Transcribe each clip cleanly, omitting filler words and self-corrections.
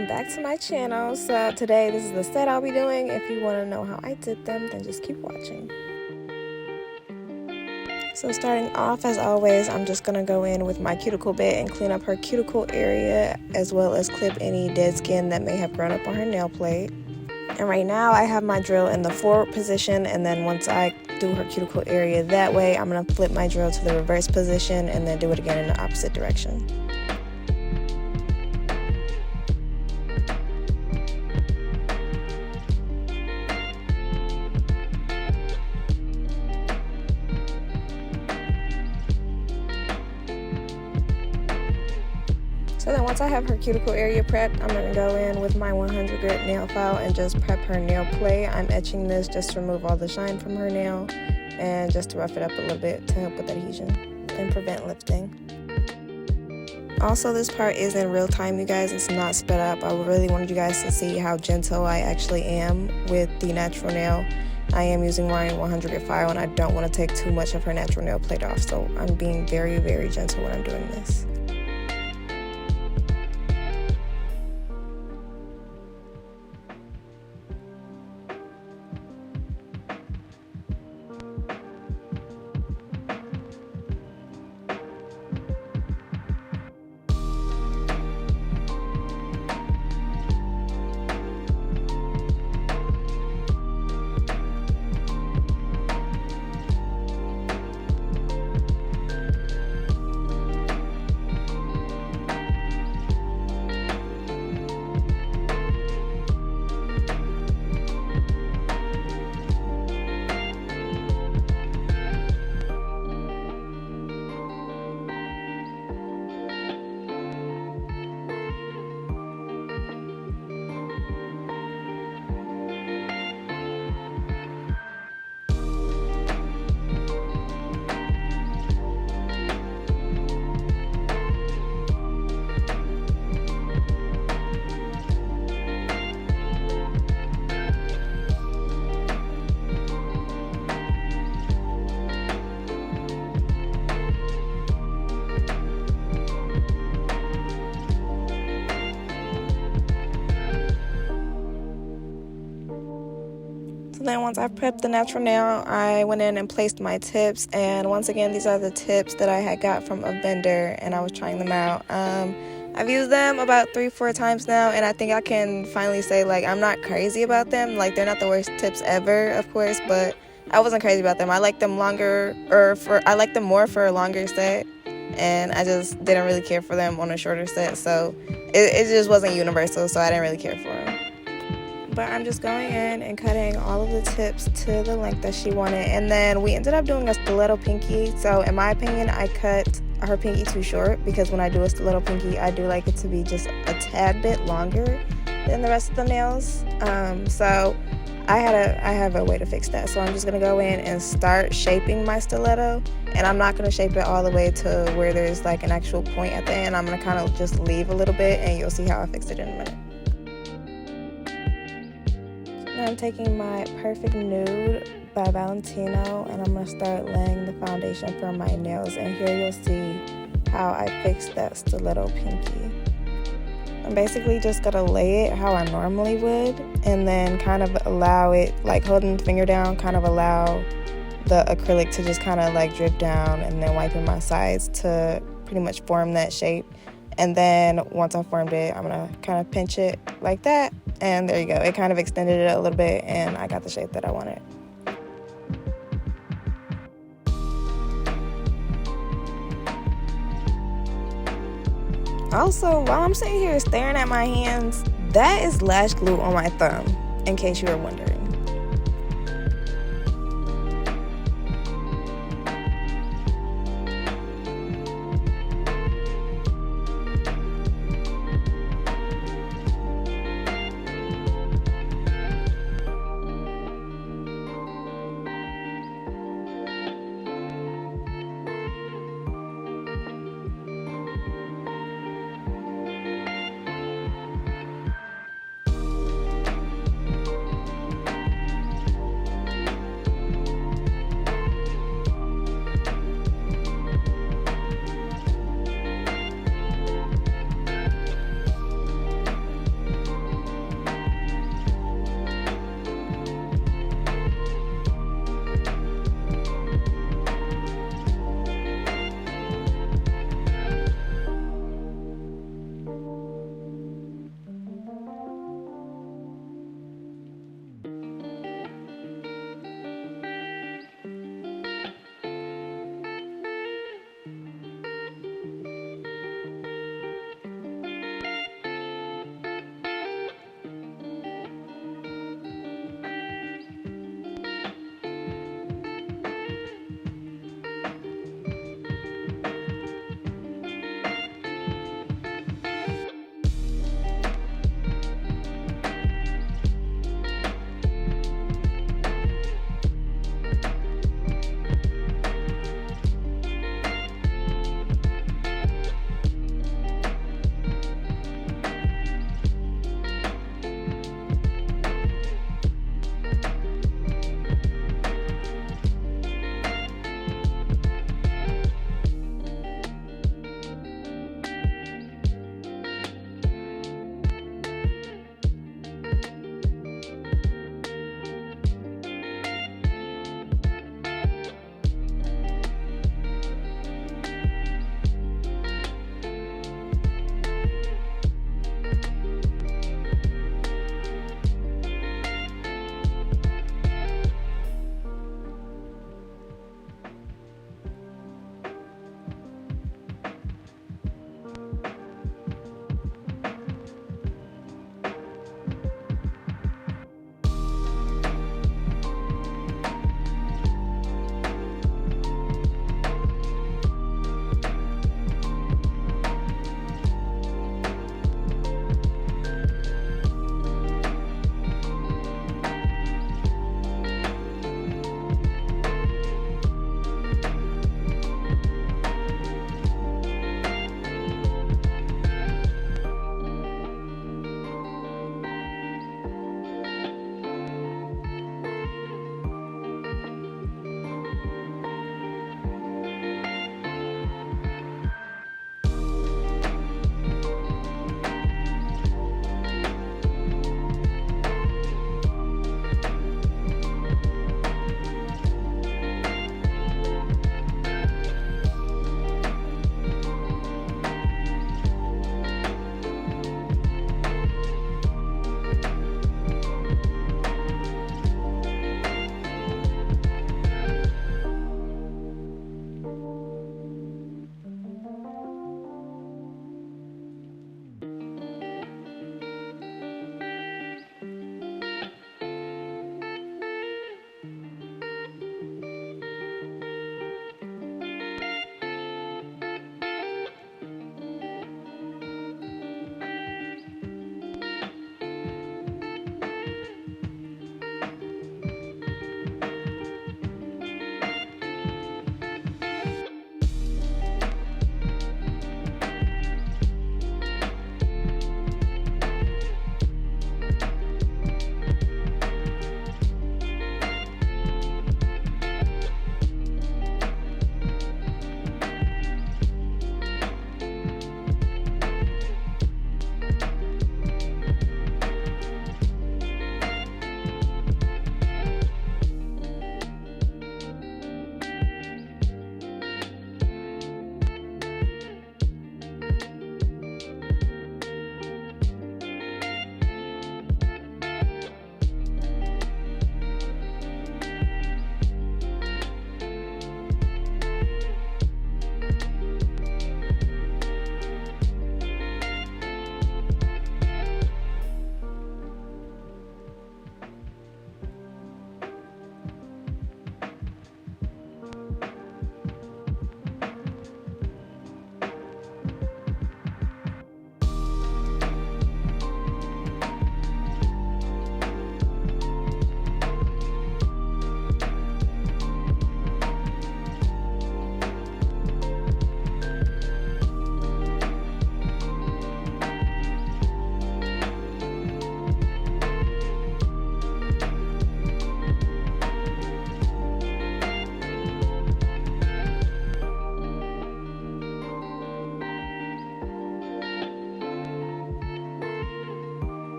welcome back to my channel. So today this is the set I'll be doing. If you want to know how I did them, then just keep watching. So starting off, as always, I'm just going to go in with my cuticle bit and clean up her cuticle area, as well as clip any dead skin that may have grown up on her nail plate. And right now I have my drill in the forward position, and then once I do her cuticle area that way, I'm going to flip my drill to the reverse position and then do it again in the opposite direction. So then once I have her cuticle area prepped, I'm going to go in with my 100 grit nail file and just prep her nail plate. I'm etching this just to remove all the shine from her nail and just to rough it up a little bit to help with adhesion and prevent lifting. Also, this part is in real time, you guys. It's not sped up. I really wanted you guys to see how gentle I actually am with the natural nail. I am using my 100 grit file and I don't want to take too much of her natural nail plate off, so I'm being very, very gentle when I'm doing this. So then once I've prepped the natural nail, I went in and placed my tips, and once again, these are the tips that I had got from a vendor and I was trying them out. I've used them about 3-4 times now, and I think I can finally say, like, I'm not crazy about them. Like, they're not the worst tips ever, of course, but I wasn't crazy about them. I like them longer, I like them more for a longer set, and I just didn't really care for them on a shorter set, so it just wasn't universal, so I didn't really care for them. But I'm just going in and cutting all of the tips to the length that she wanted, and then we ended up doing a stiletto pinky. So in my opinion, I cut her pinky too short, because when I do a stiletto pinky, I do like it to be just a tad bit longer than the rest of the nails. So I have a way to fix that. So I'm just gonna go in and start shaping my stiletto, and I'm not gonna shape it all the way to where there's like an actual point at the end. I'm gonna kind of just leave a little bit, and you'll see how I fix it in a minute. I'm taking my Perfect Nude by Valentino, and I'm going to start laying the foundation for my nails, and here you'll see how I fixed that stiletto pinky. I'm basically just going to lay it how I normally would, and then kind of allow it, like holding the finger down, kind of allow the acrylic to just kind of like drip down, and then wiping my sides to pretty much form that shape. And then once I formed it, I'm going to kind of pinch it like that. And there you go. It kind of extended it a little bit, and I got the shape that I wanted. Also, while I'm sitting here staring at my hands, that is lash glue on my thumb, in case you were wondering.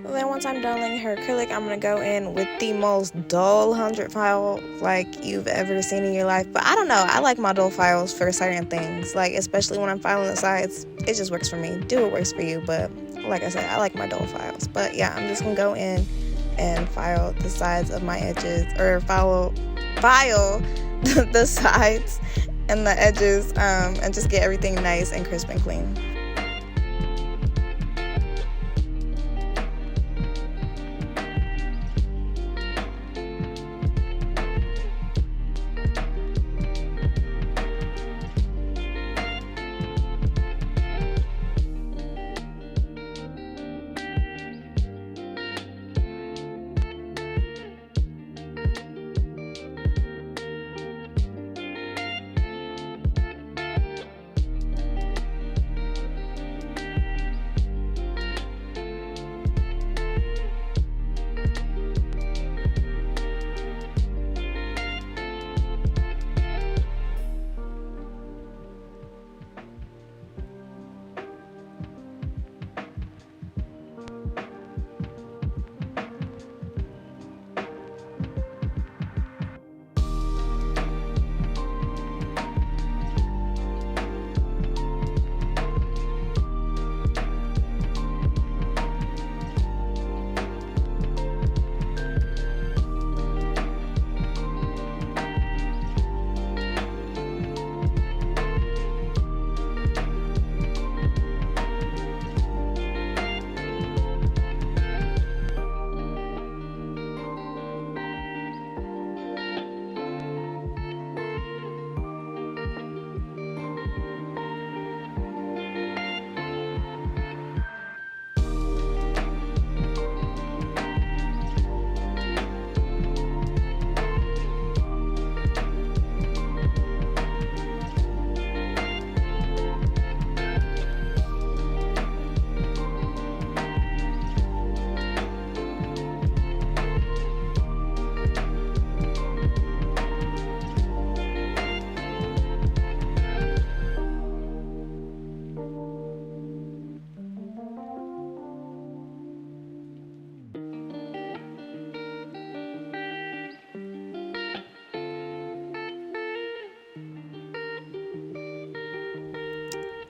Then once I'm done laying her acrylic, I'm going to go in with the most dull 100 file like you've ever seen in your life. But I don't know, I like my dull files for certain things, like especially when I'm filing the sides. It just works for me. Do what works for you, but like I said, I like my dull files. But yeah, I'm just going to go in and file the sides of my edges, or file the sides and the edges, and just get everything nice and crisp and clean.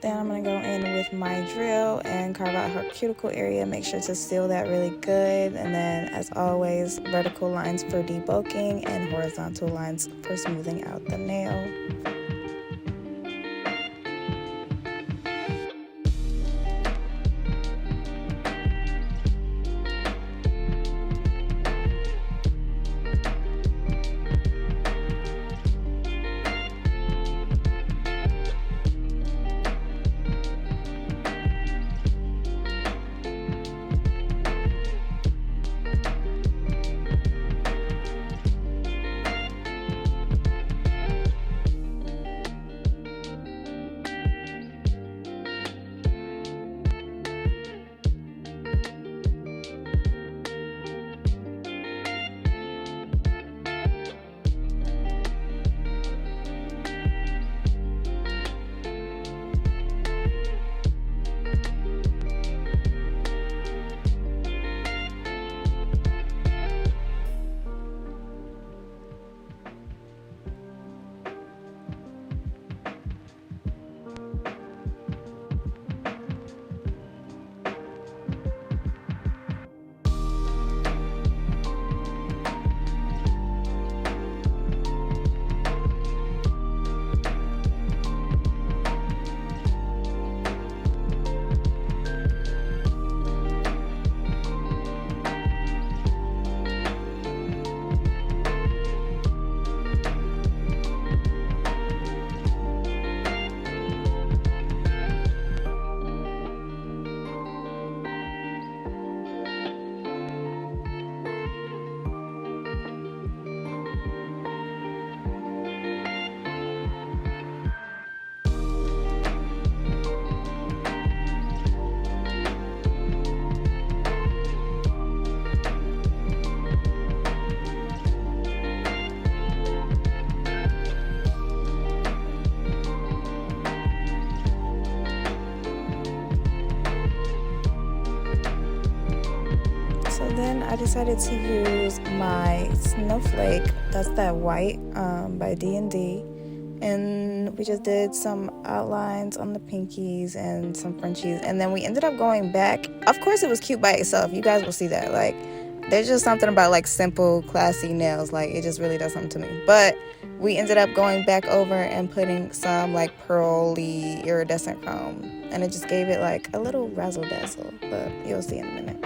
Then I'm going to go in with my drill and carve out her cuticle area. Make sure to seal that really good. And then, as always, vertical lines for debulking and horizontal lines for smoothing out the nail. decided to use my Snowflake, that's that white by D&D, and we just did some outlines on the pinkies and some Frenchies, and then we ended up going back. Of course it was cute by itself, you guys will see that. Like, there's just something about like simple, classy nails, like it just really does something to me. But we ended up going back over and putting some like pearly iridescent chrome, and it just gave it like a little razzle dazzle, but you'll see in a minute.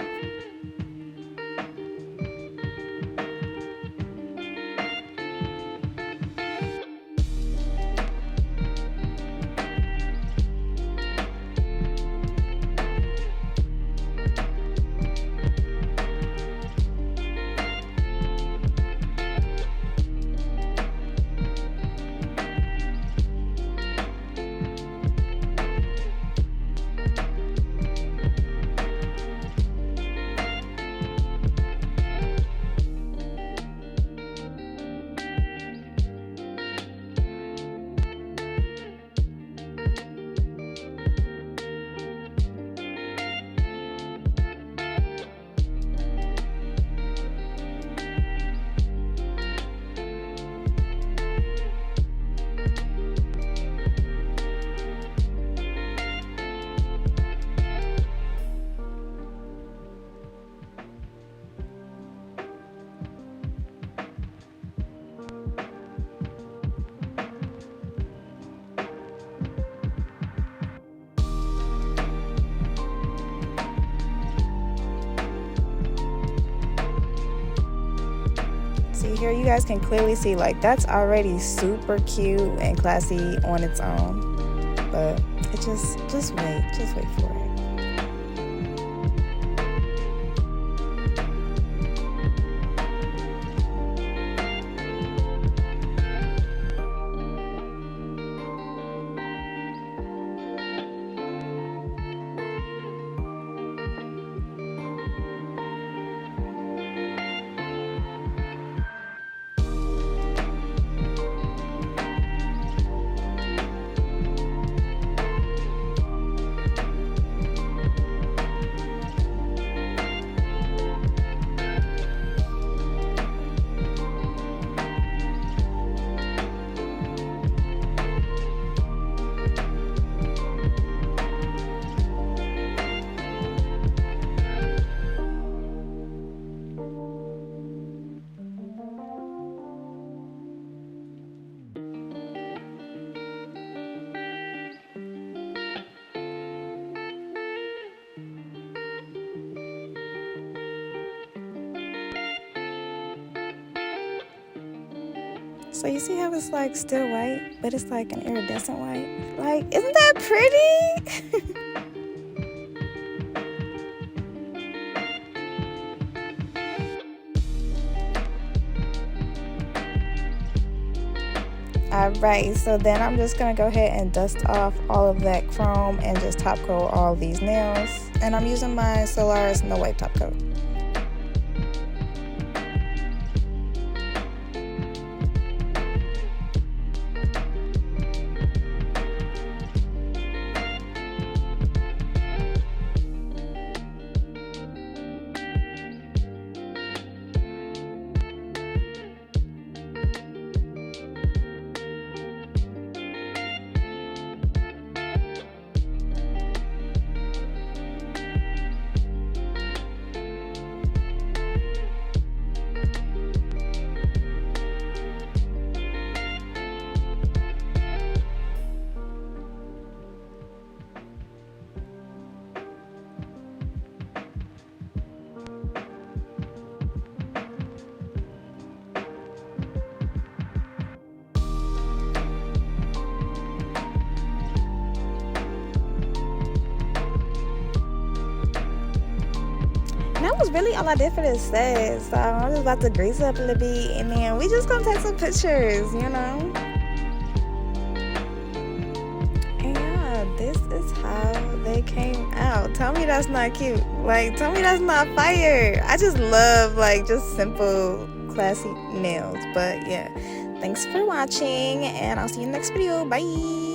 See here, you guys can clearly see like that's already super cute and classy on its own, but it just wait for it. So you see how it's like still white, but it's like an iridescent white? Like, isn't that pretty? Alright, so then I'm just going to go ahead and dust off all of that chrome and just top coat all these nails. And I'm using my Solaris No Wipe Top Coat. That was really all I did for this set. So I'm just about to grease up a little bit and then we just gonna take some pictures, you know? And yeah, this is how they came out. Tell me that's not cute. Like, tell me that's not fire. I just love like just simple, classy nails. But yeah, thanks for watching and I'll see you in the next video. Bye.